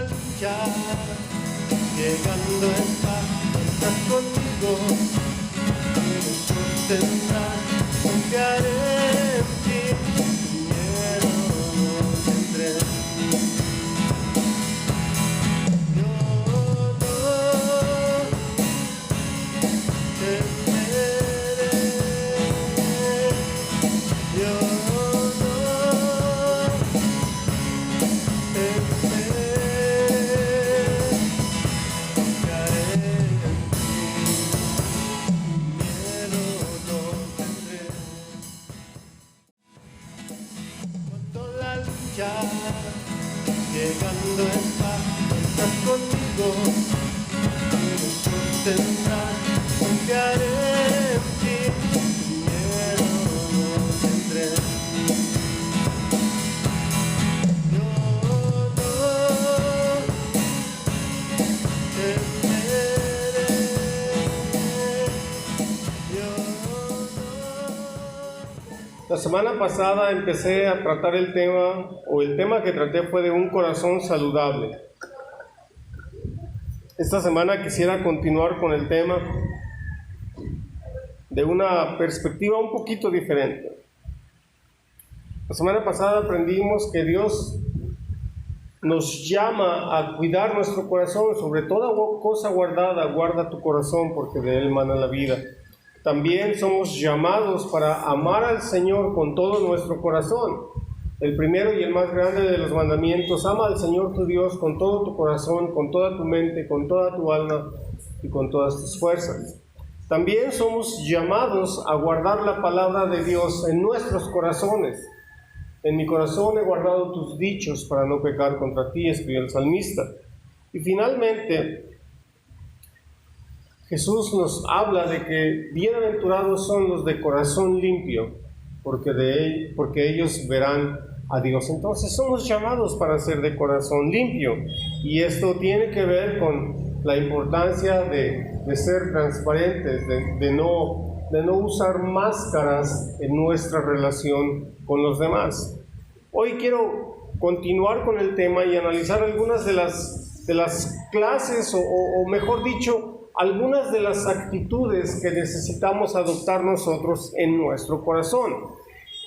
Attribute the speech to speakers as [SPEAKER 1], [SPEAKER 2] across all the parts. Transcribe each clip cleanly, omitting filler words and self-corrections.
[SPEAKER 1] lucha, llegando estás conmigo, quieres contemplar, confiaré en ti, miedo no tendré. Yo no temeré, yo no llegando estás conmigo, quieres contemplar, confiaré en ti, miedo no tendré. Yo no temeré, yo no.
[SPEAKER 2] La semana pasada empecé a tratar el tema que traté fue de un corazón saludable. Esta semana quisiera continuar con el tema de una perspectiva un poquito diferente. La semana pasada aprendimos que Dios nos llama a cuidar nuestro corazón, sobre toda cosa guardada, guarda tu corazón porque de él mana la vida. También somos llamados para amar al Señor con todo nuestro corazón. El primero y el más grande de los mandamientos: ama al Señor tu Dios con todo tu corazón, con toda tu mente, con toda tu alma y con todas tus fuerzas. También somos llamados a guardar la palabra de Dios en nuestros corazones. En mi corazón he guardado tus dichos para no pecar contra ti, escribió el salmista. Y finalmente, Jesús nos habla de que bienaventurados son los de corazón limpio, porque ellos verán a Dios. Entonces somos llamados para ser de corazón limpio, y esto tiene que ver con la importancia de ser transparentes, de no usar máscaras en nuestra relación con los demás. Hoy quiero continuar con el tema y analizar algunas de las clases, o mejor dicho, algunas de las actitudes que necesitamos adoptar nosotros en nuestro corazón.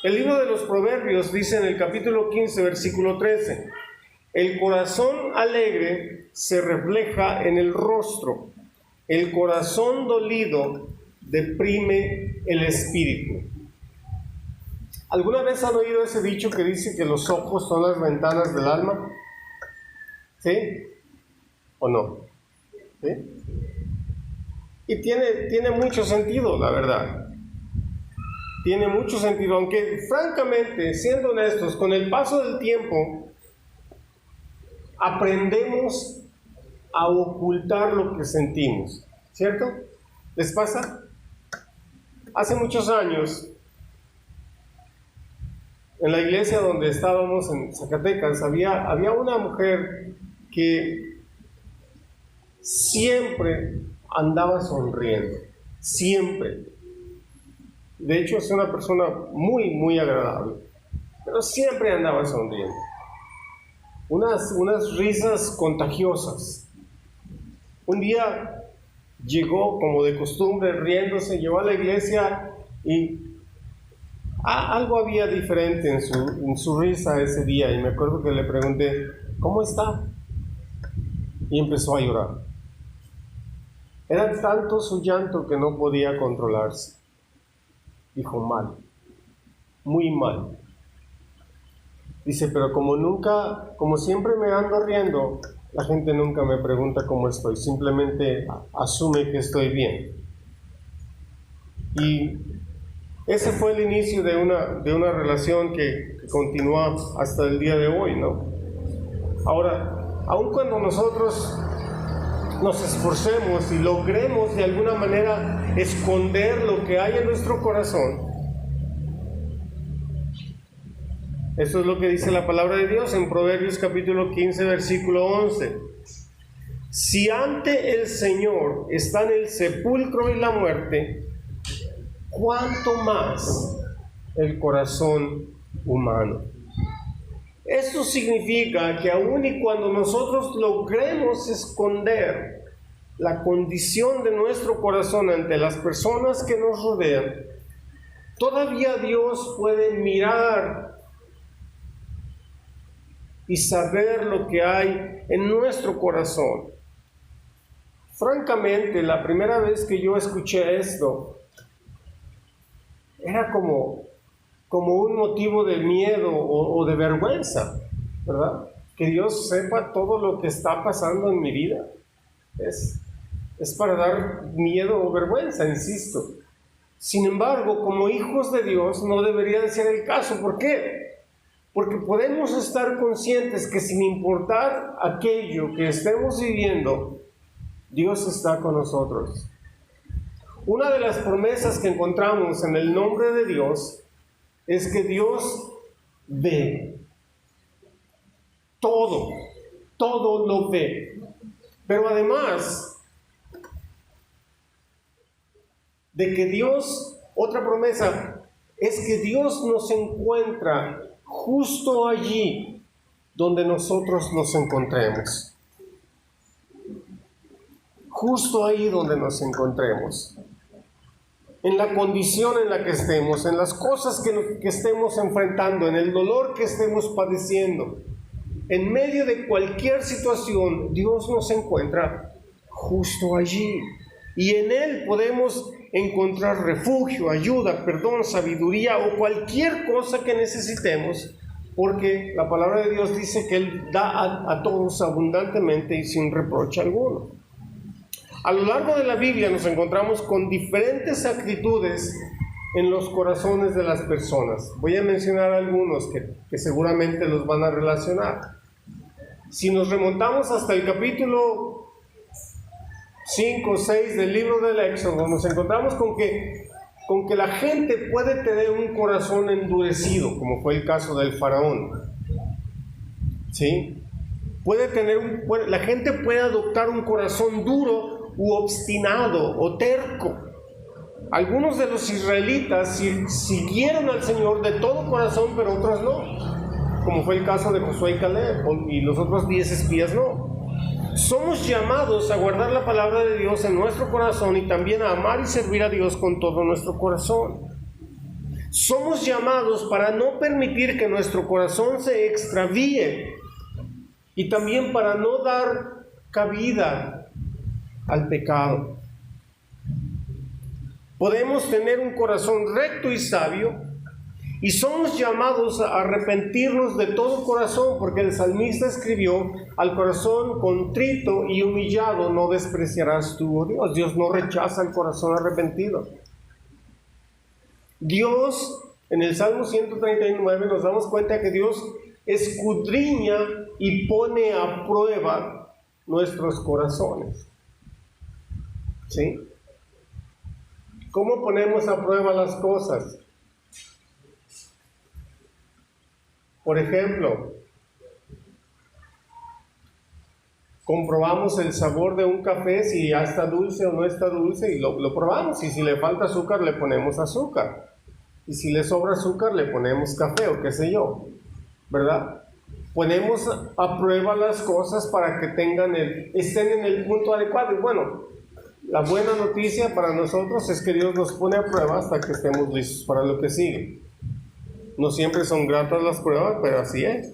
[SPEAKER 2] El libro de los Proverbios dice en el capítulo 15, versículo 13: el corazón alegre se refleja en el rostro, el corazón dolido deprime el espíritu. ¿Alguna vez han oído ese dicho que dice que los ojos son las ventanas del alma? ¿Sí? ¿O no? ¿Sí? Y tiene mucho sentido, la verdad. Tiene mucho sentido, aunque francamente, siendo honestos, con el paso del tiempo aprendemos a ocultar lo que sentimos, ¿cierto? ¿Les pasa? Hace muchos años, en la iglesia donde estábamos en Zacatecas, había una mujer que siempre andaba sonriendo, siempre. De hecho, es una persona muy, muy agradable, pero siempre andaba sonriendo. Unas risas contagiosas. Un día llegó, como de costumbre, riéndose, llegó a la iglesia y algo había diferente en su risa ese día. Y me acuerdo que le pregunté: ¿cómo está? Y empezó a llorar. Era tanto su llanto que no podía controlarse. Dijo: mal, muy mal. Dice: pero como siempre me ando riendo, la gente nunca me pregunta cómo estoy, simplemente asume que estoy bien. Y ese fue el inicio de una relación que continúa hasta el día de hoy, ¿no? Ahora, aun cuando nosotros nos esforcemos y logremos de alguna manera esconder lo que hay en nuestro corazón, eso es lo que dice la palabra de Dios en Proverbios capítulo 15, versículo 11. Si ante el Señor están el sepulcro y la muerte, ¿cuánto más el corazón humano? Esto significa que aun y cuando nosotros logremos esconder la condición de nuestro corazón ante las personas que nos rodean, todavía Dios puede mirar y saber lo que hay en nuestro corazón. Francamente, la primera vez que yo escuché esto, era como un motivo de miedo o de vergüenza, ¿verdad? Que Dios sepa todo lo que está pasando en mi vida. Es para dar miedo o vergüenza, insisto. Sin embargo, como hijos de Dios, no debería de ser el caso. ¿Por qué? Porque podemos estar conscientes que sin importar aquello que estemos viviendo, Dios está con nosotros. Una de las promesas que encontramos en el nombre de Dios es que Dios ve. Todo lo ve. Pero además de que Dios, otra promesa, es que Dios nos encuentra justo allí donde nosotros nos encontremos. Justo ahí donde nos encontremos. En la condición en la que estemos, en las cosas que estemos enfrentando, en el dolor que estemos padeciendo, en medio de cualquier situación, Dios nos encuentra justo allí. Y en Él podemos encontrar refugio, ayuda, perdón, sabiduría o cualquier cosa que necesitemos, porque la palabra de Dios dice que Él da a todos abundantemente y sin reproche alguno. A lo largo de la Biblia nos encontramos con diferentes actitudes en los corazones de las personas. Voy a mencionar algunos que seguramente los van a relacionar. Si nos remontamos hasta el capítulo 5 o 6 del libro del Éxodo, nos encontramos con que la gente puede tener un corazón endurecido, como fue el caso del faraón. ¿Sí? La gente puede adoptar un corazón duro u obstinado o terco. Algunos de los israelitas siguieron al Señor de todo corazón, pero otros no, como fue el caso de Josué y Caleb, y los otros 10 espías no. Somos llamados a guardar la palabra de Dios en nuestro corazón y también a amar y servir a Dios con todo nuestro corazón. Somos llamados para no permitir que nuestro corazón se extravíe y también para no dar cabida al pecado. Podemos tener un corazón recto y sabio y somos llamados a arrepentirnos de todo corazón, porque el salmista escribió: al corazón contrito y humillado no despreciarás tú, oh Dios. Dios no rechaza el corazón arrepentido. Dios, en el Salmo 139 nos damos cuenta que Dios escudriña y pone a prueba nuestros corazones. ¿Sí? ¿Cómo ponemos a prueba las cosas? Por ejemplo, comprobamos el sabor de un café, si ya está dulce o no está dulce, y lo probamos, y si le falta azúcar le ponemos azúcar, y si le sobra azúcar le ponemos café o qué sé yo, ¿verdad? Ponemos a prueba las cosas para que estén en el punto adecuado. Y bueno, la buena noticia para nosotros es que Dios nos pone a prueba hasta que estemos listos para lo que sigue. No siempre son gratas las pruebas, pero así es.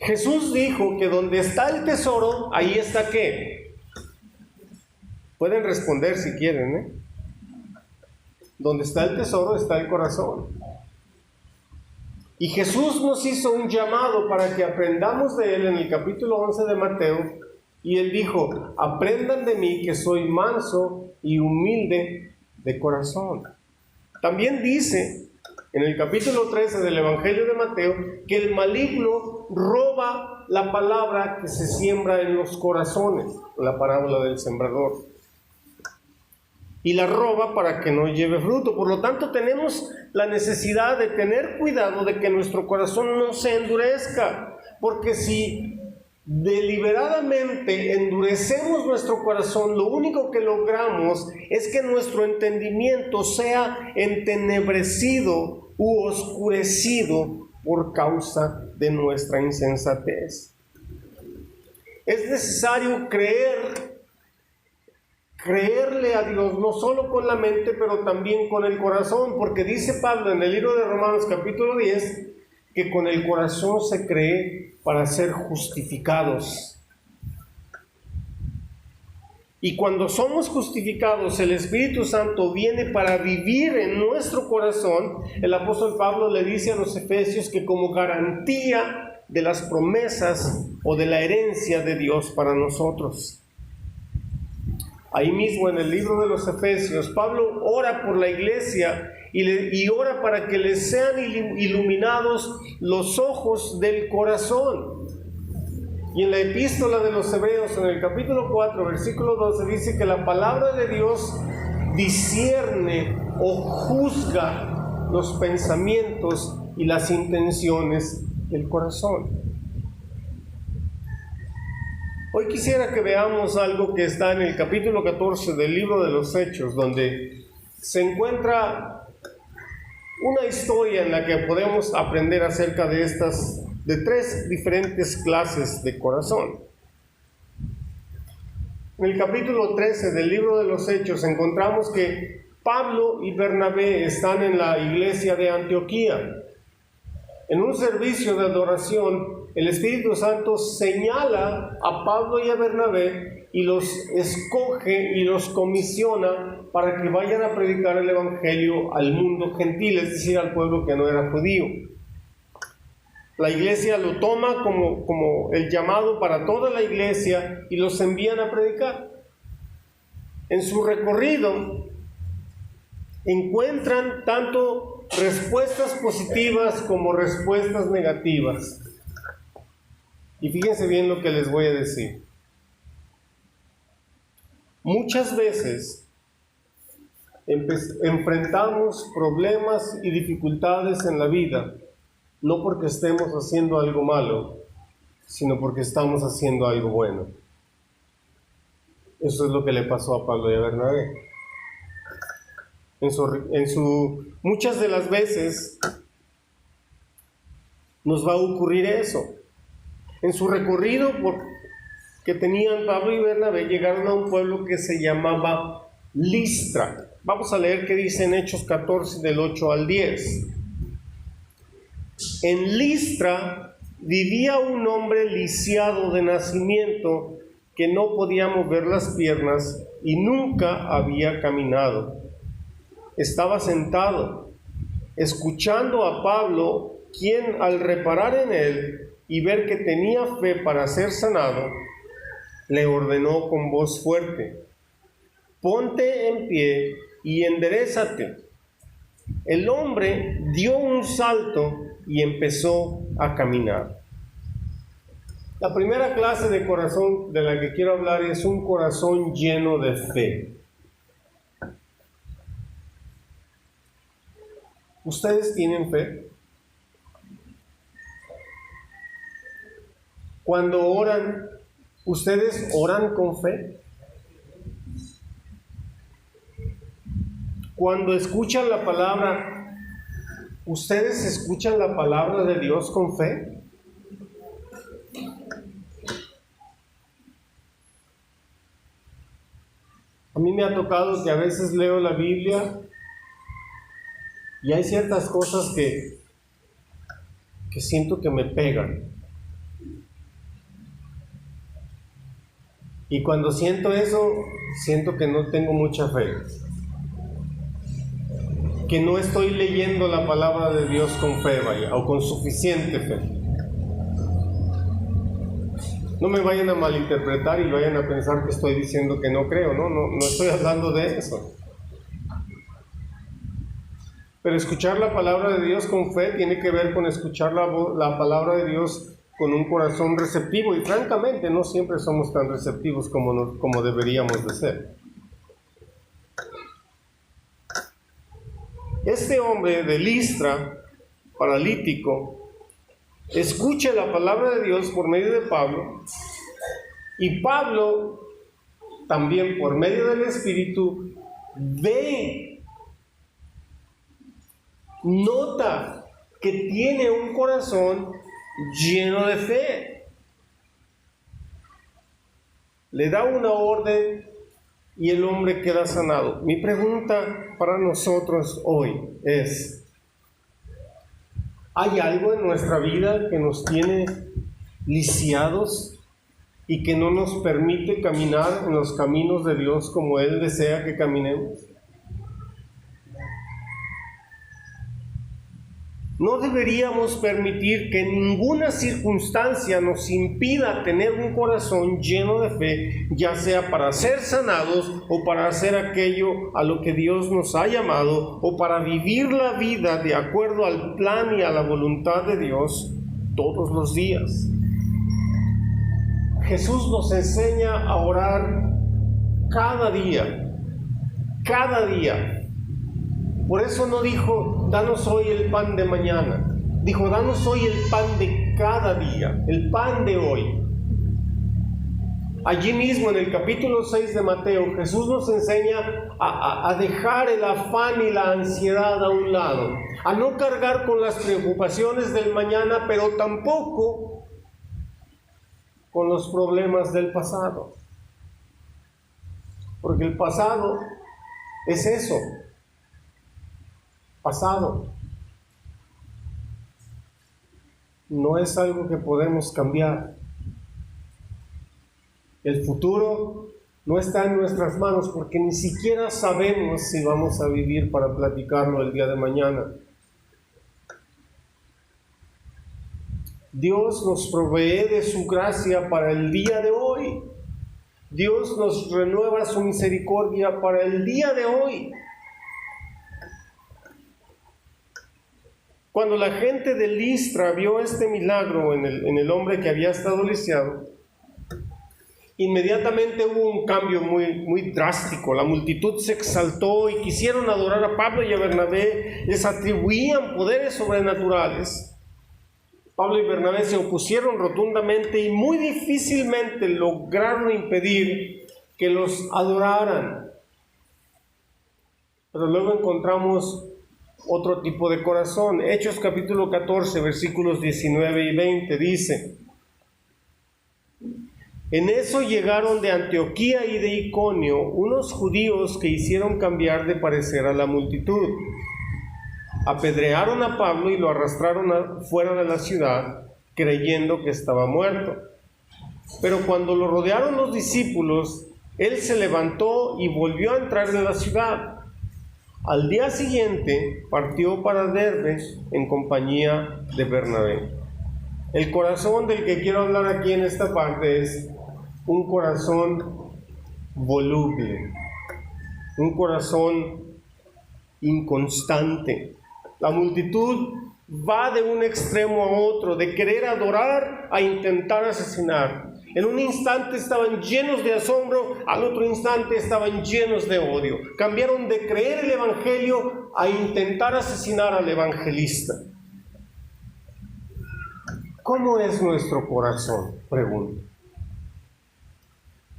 [SPEAKER 2] Jesús dijo que donde está el tesoro, ahí está ¿qué? Pueden responder si quieren, ¿eh? Donde está el tesoro, está el corazón. Y Jesús nos hizo un llamado para que aprendamos de Él en el capítulo 11 de Mateo. Y Él dijo: aprendan de mí que soy manso y humilde de corazón. También dice en el capítulo 13 del Evangelio de Mateo que el maligno roba la palabra que se siembra en los corazones, la parábola del sembrador, y la roba para que no lleve fruto. Por lo tanto, tenemos la necesidad de tener cuidado de que nuestro corazón no se endurezca, porque si deliberadamente endurecemos nuestro corazón, lo único que logramos es que nuestro entendimiento sea entenebrecido u oscurecido por causa de nuestra insensatez. Es necesario creerle a Dios, no solo con la mente, pero también con el corazón, porque dice Pablo en el libro de Romanos capítulo 10, que con el corazón se cree para ser justificados. Y cuando somos justificados, el Espíritu Santo viene para vivir en nuestro corazón. El apóstol Pablo le dice a los efesios que como garantía de las promesas o de la herencia de Dios para nosotros. Ahí mismo en el libro de los Efesios, Pablo ora por la iglesia y ora para que les sean iluminados los ojos del corazón. Y en la epístola de los Hebreos, en el capítulo 4, versículo 12, dice que la palabra de Dios discierne o juzga los pensamientos y las intenciones del corazón. Hoy quisiera que veamos algo que está en el capítulo 14 del libro de los Hechos, donde se encuentra una historia en la que podemos aprender acerca de tres diferentes clases de corazón. En el capítulo 13 del libro de los Hechos encontramos que Pablo y Bernabé están en la iglesia de Antioquía. En un servicio de adoración, el Espíritu Santo señala a Pablo y a Bernabé y los escoge y los comisiona para que vayan a predicar el Evangelio al mundo gentil, es decir, al pueblo que no era judío. La iglesia lo toma como el llamado para toda la iglesia y los envían a predicar. En su recorrido encuentran tanto respuestas positivas como respuestas negativas. Y fíjense bien lo que les voy a decir. Muchas veces enfrentamos problemas y dificultades en la vida, no porque estemos haciendo algo malo, sino porque estamos haciendo algo bueno. Eso es lo que le pasó a Pablo y a Bernabé. Muchas de las veces nos va a ocurrir eso. En su recorrido que tenían Pablo y Bernabé, llegaron a un pueblo que se llamaba Listra. Vamos a leer qué dice en Hechos 14 del 8 al 10. En Listra vivía un hombre lisiado de nacimiento que no podía mover las piernas y nunca había caminado. Estaba sentado, escuchando a Pablo, quien al reparar en él y ver que tenía fe para ser sanado, le ordenó con voz fuerte: ponte en pie y enderézate. El hombre dio un salto y empezó a caminar. La primera clase de corazón de la que quiero hablar es un corazón lleno de fe. ¿Ustedes tienen fe? Cuando oran, ¿ustedes oran con fe? Cuando escuchan la palabra, ¿ustedes escuchan la palabra de Dios con fe? A mí me ha tocado que a veces leo la Biblia y hay ciertas cosas que siento que me pegan. Y cuando siento eso, siento que no tengo mucha fe. Que no estoy leyendo la palabra de Dios con fe, vaya, o con suficiente fe. No me vayan a malinterpretar y vayan a pensar que estoy diciendo que no creo, no estoy hablando de eso. Pero escuchar la palabra de Dios con fe tiene que ver con escuchar la palabra de Dios con un corazón receptivo, y francamente no siempre somos tan receptivos como deberíamos de ser. Este hombre de Listra, paralítico, escucha la palabra de Dios por medio de Pablo, y Pablo también por medio del Espíritu nota que tiene un corazón lleno de fe. Le da una orden y el hombre queda sanado. Mi pregunta para nosotros hoy es: ¿hay algo en nuestra vida que nos tiene lisiados y que no nos permite caminar en los caminos de Dios como Él desea que caminemos? No deberíamos permitir que ninguna circunstancia nos impida tener un corazón lleno de fe, ya sea para ser sanados o para hacer aquello a lo que Dios nos ha llamado, o para vivir la vida de acuerdo al plan y a la voluntad de Dios todos los días. Jesús nos enseña a orar cada día, cada día. Por eso no dijo, danos hoy el pan de mañana. Dijo, danos hoy el pan de cada día, el pan de hoy. Allí mismo en el capítulo 6 de Mateo, Jesús nos enseña a dejar el afán y la ansiedad a un lado, a no cargar con las preocupaciones del mañana, pero tampoco con los problemas del pasado. Porque el pasado es eso. Pasado. No es algo que podemos cambiar. El futuro no está en nuestras manos porque ni siquiera sabemos si vamos a vivir para platicarlo el día de mañana. Dios nos provee de su gracia para el día de hoy. Dios nos renueva su misericordia para el día de hoy. Cuando la gente de Listra vio este milagro en el hombre que había estado lisiado, inmediatamente hubo un cambio muy drástico. La multitud se exaltó y quisieron adorar a Pablo y a Bernabé. Les atribuían poderes sobrenaturales. Pablo y Bernabé se opusieron rotundamente y muy difícilmente lograron impedir que los adoraran. Pero luego encontramos otro tipo de corazón. Hechos capítulo 14, versículos 19 y 20 dice: en eso llegaron de Antioquía y de Iconio unos judíos que hicieron cambiar de parecer a la multitud. Apedrearon a Pablo y lo arrastraron fuera de la ciudad, creyendo que estaba muerto. Pero cuando lo rodearon los discípulos, él se levantó y volvió a entrar en la ciudad. Al día siguiente partió para Derbe en compañía de Bernabé. El corazón del que quiero hablar aquí en esta parte es un corazón voluble, un corazón inconstante. La multitud va de un extremo a otro, de querer adorar a intentar asesinar. En un instante estaban llenos de asombro, al otro instante estaban llenos de odio. Cambiaron de creer el evangelio a intentar asesinar al evangelista. ¿Cómo es nuestro corazón? Pregunto.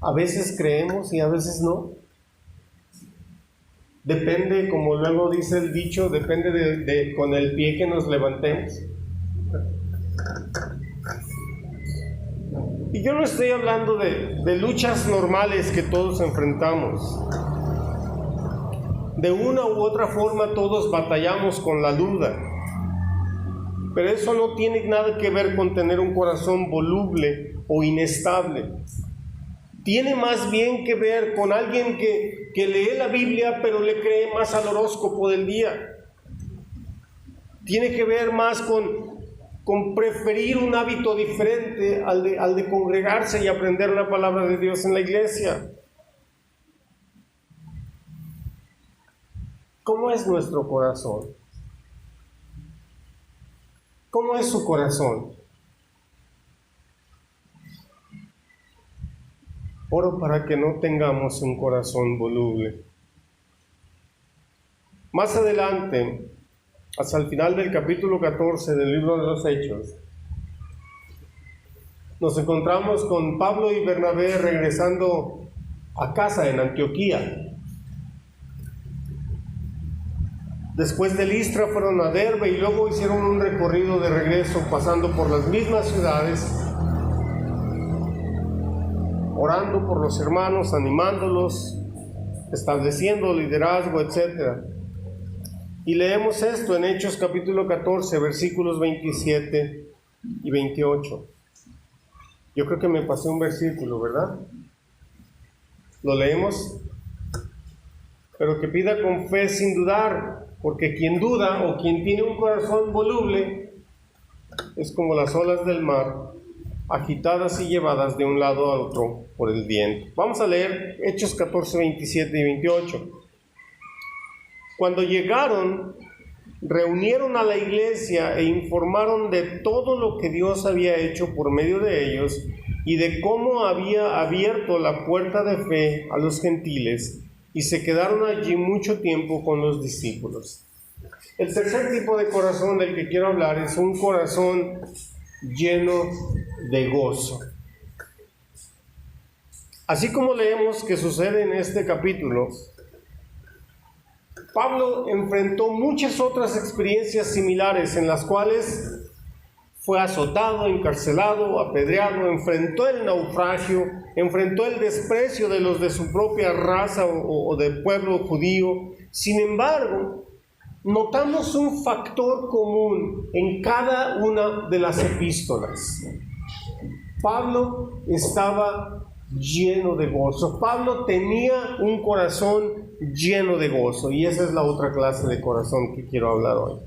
[SPEAKER 2] A veces creemos y a veces no. Depende, como luego dice el dicho, depende de con el pie que nos levantemos. Y yo no estoy hablando de luchas normales que todos enfrentamos. De una u otra forma todos batallamos con la duda. Pero eso no tiene nada que ver con tener un corazón voluble o inestable. Tiene más bien que ver con alguien que lee la Biblia pero le cree más al horóscopo del día. Tiene que ver más con preferir un hábito diferente al de congregarse y aprender la palabra de Dios en la iglesia. ¿Cómo es nuestro corazón? ¿Cómo es su corazón? Oro para que no tengamos un corazón voluble. Más adelante, hasta el final del capítulo 14 del libro de los Hechos, nos encontramos con Pablo y Bernabé regresando a casa en Antioquía. Después de Listra fueron a Derbe y luego hicieron un recorrido de regreso pasando por las mismas ciudades, orando por los hermanos, animándolos, estableciendo liderazgo, etc. Y leemos esto en Hechos capítulo 14, versículos 27 y 28. Yo creo que me pasé un versículo, ¿verdad? Lo leemos. Pero que pida con fe sin dudar, porque quien duda o quien tiene un corazón voluble es como las olas del mar, agitadas y llevadas de un lado a otro por el viento. Vamos a leer Hechos 14, 27 y 28. Cuando llegaron, reunieron a la iglesia e informaron de todo lo que Dios había hecho por medio de ellos y de cómo había abierto la puerta de fe a los gentiles, y se quedaron allí mucho tiempo con los discípulos. El tercer tipo de corazón del que quiero hablar es un corazón lleno de gozo. Así como leemos que sucede en este capítulo, Pablo enfrentó muchas otras experiencias similares en las cuales fue azotado, encarcelado, apedreado, enfrentó el naufragio, enfrentó el desprecio de los de su propia raza o del pueblo judío. Sin embargo, notamos un factor común en cada una de las epístolas. Pablo estaba lleno de gozo. Pablo tenía un corazón lleno de gozo, y esa es la otra clase de corazón que quiero hablar hoy.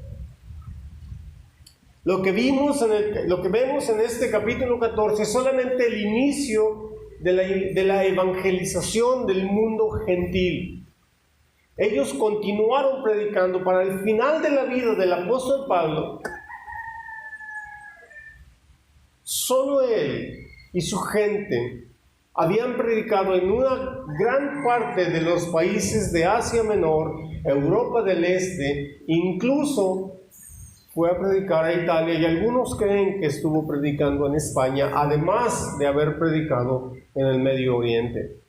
[SPEAKER 2] Lo que vemos en este capítulo 14 es solamente el inicio de la evangelización del mundo gentil. Ellos continuaron predicando. Para el final de la vida del apóstol Pablo, solo él y su gente habían predicado en una gran parte de los países de Asia Menor, Europa del Este, incluso fue a predicar a Italia, y algunos creen que estuvo predicando en España, además de haber predicado en el Medio Oriente.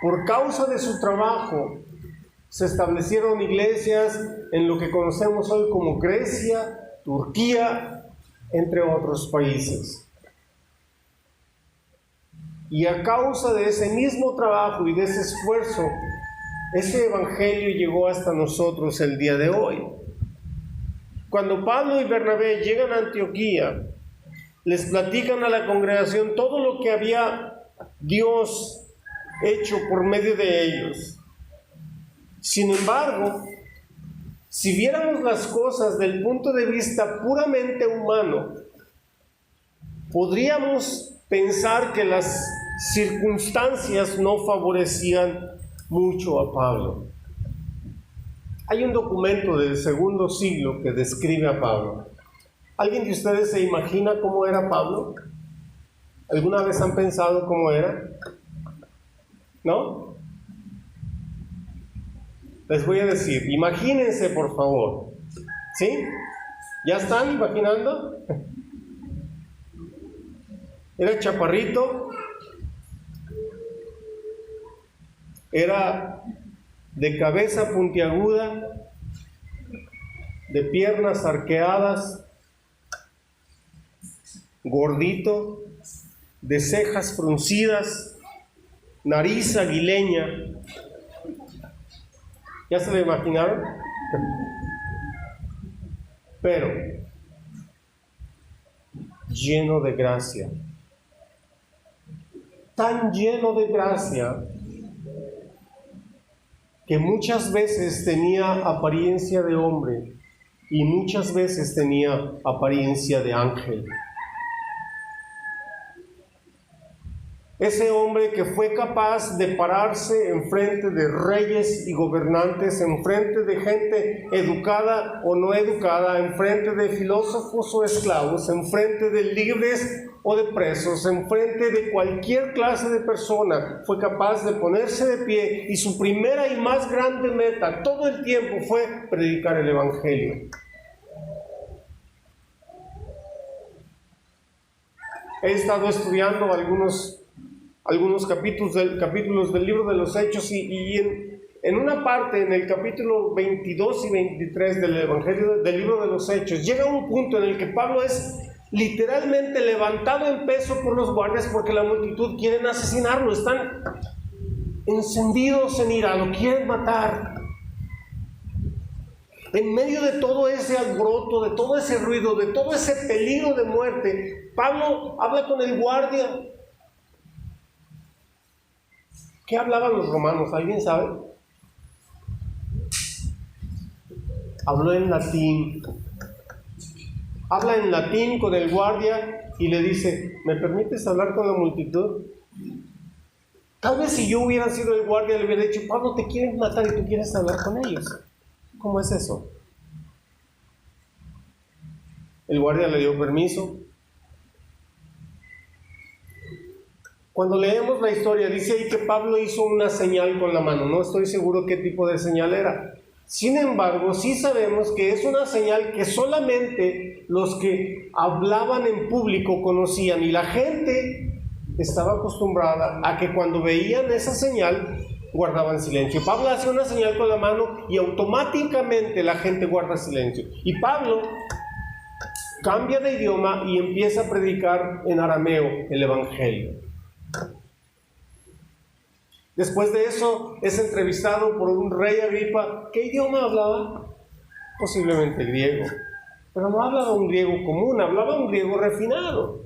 [SPEAKER 2] Por causa de su trabajo, se establecieron iglesias en lo que conocemos hoy como Grecia, Turquía, entre otros países. Y a causa de ese mismo trabajo y de ese esfuerzo, ese evangelio llegó hasta nosotros el día de hoy. Cuando Pablo y Bernabé llegan a Antioquía, les platican a la congregación todo lo que había Dios hecho por medio de ellos. Sin embargo, si viéramos las cosas del punto de vista puramente humano, podríamos pensar que las circunstancias no favorecían mucho a Pablo. Hay un documento del segundo siglo que describe a Pablo. ¿Alguien de ustedes se imagina cómo era Pablo? ¿Alguna vez han pensado cómo era? ¿No? Les voy a decir, imagínense por favor. ¿Sí? ¿Ya están imaginando? Era chaparrito, era de cabeza puntiaguda, de piernas arqueadas, gordito, de cejas fruncidas, nariz aguileña. ¿Ya se lo imaginaron? Pero lleno de gracia. Tan lleno de gracia que muchas veces tenía apariencia de hombre y muchas veces tenía apariencia de ángel. Ese hombre que fue capaz de pararse enfrente de reyes y gobernantes, enfrente de gente educada o no educada, enfrente de filósofos o esclavos, enfrente de libres o de presos, enfrente de cualquier clase de persona, fue capaz de ponerse de pie, y su primera y más grande meta todo el tiempo fue predicar el evangelio. He estado estudiando algunos capítulos del libro de los Hechos, y en una parte, en el capítulo 22 y 23 del Evangelio, del libro de los Hechos, llega un punto en el que Pablo es literalmente levantado en peso por los guardias porque la multitud quieren asesinarlo, están encendidos en ira, lo quieren matar. En medio de todo ese alboroto, de todo ese ruido, de todo ese peligro de muerte, Pablo habla con el guardia. ¿Qué hablaban los romanos? ¿Alguien sabe? Habló en latín. Habla en latín con el guardia y le dice: ¿me permites hablar con la multitud? Tal vez si yo hubiera sido el guardia le hubiera dicho: Pablo, te quieren matar y tú quieres hablar con ellos. ¿Cómo es eso? El guardia le dio permiso. Cuando leemos la historia, dice ahí que Pablo hizo una señal con la mano. No estoy seguro qué tipo de señal era. Sin embargo, sí sabemos que es una señal que solamente los que hablaban en público conocían, y la gente estaba acostumbrada a que cuando veían esa señal guardaban silencio. Pablo hace una señal con la mano y automáticamente la gente guarda silencio. Y Pablo cambia de idioma y empieza a predicar en arameo el Evangelio. Después de eso es entrevistado por un rey Agripa. ¿Qué idioma hablaba? Posiblemente griego, pero no hablaba un griego común, hablaba un griego refinado.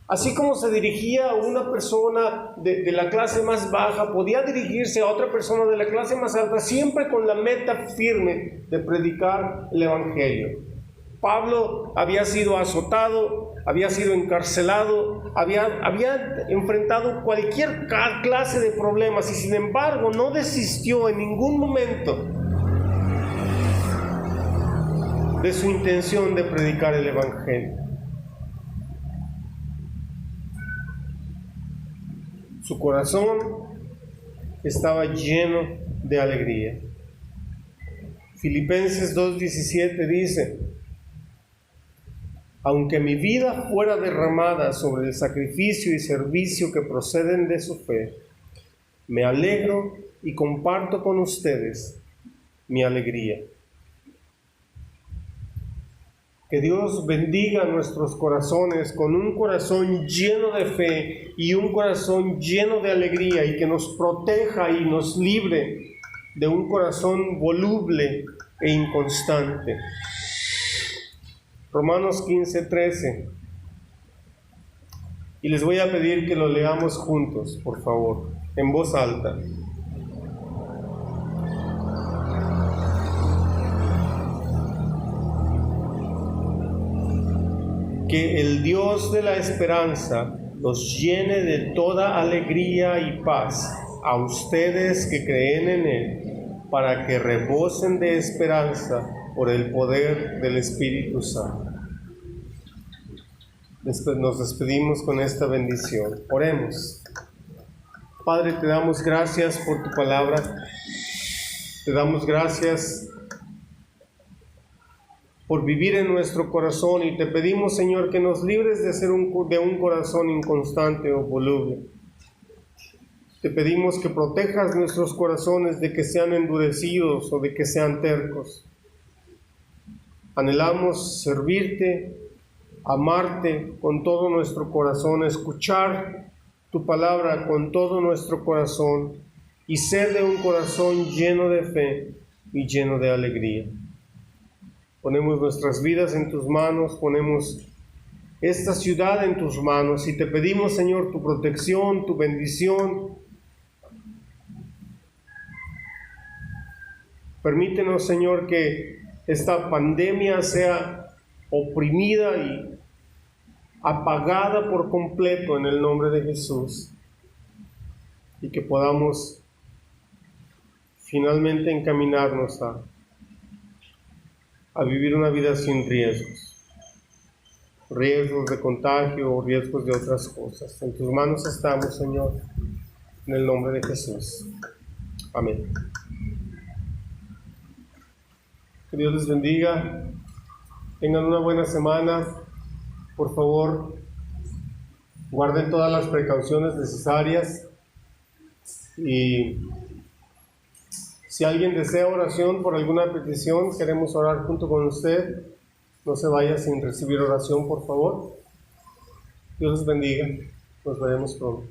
[SPEAKER 2] Así como se dirigía a una persona de la clase más baja, podía dirigirse a otra persona de la clase más alta, siempre con la meta firme de predicar el Evangelio. Pablo había sido azotado, había sido encarcelado, había enfrentado cualquier clase de problemas y sin embargo no desistió en ningún momento de su intención de predicar el Evangelio. Su corazón estaba lleno de alegría. Filipenses 2:17 dice: aunque mi vida fuera derramada sobre el sacrificio y servicio que proceden de su fe, me alegro y comparto con ustedes mi alegría. Que Dios bendiga nuestros corazones con un corazón lleno de fe y un corazón lleno de alegría, y que nos proteja y nos libre de un corazón voluble e inconstante. Romanos 15:13. Y les voy a pedir que lo leamos juntos, por favor, en voz alta. Que el Dios de la esperanza los llene de toda alegría y paz a ustedes que creen en Él, para que rebosen de esperanza por el poder del Espíritu Santo. Nos despedimos con esta bendición. Oremos. Padre, te damos gracias por tu palabra. Te damos gracias por vivir en nuestro corazón, y te pedimos, Señor, que nos libres de ser de un corazón inconstante o voluble. Te pedimos que protejas nuestros corazones de que sean endurecidos o de que sean tercos. Anhelamos servirte, amarte con todo nuestro corazón, escuchar tu palabra con todo nuestro corazón y ser de un corazón lleno de fe y lleno de alegría. Ponemos nuestras vidas en tus manos, ponemos esta ciudad en tus manos y te pedimos, Señor, tu protección, tu bendición. Permítenos, Señor, que esta pandemia sea oprimida y apagada por completo en el nombre de Jesús, y que podamos finalmente encaminarnos a vivir una vida sin riesgos de contagio o riesgos de otras cosas. En tus manos estamos, Señor, en el nombre de Jesús. Amén. Que Dios les bendiga. Tengan una buena semana. Por favor, guarden todas las precauciones necesarias y Si alguien desea oración por alguna petición, queremos orar junto con usted. No se vaya sin recibir oración, por favor. Dios los bendiga. Nos veremos pronto.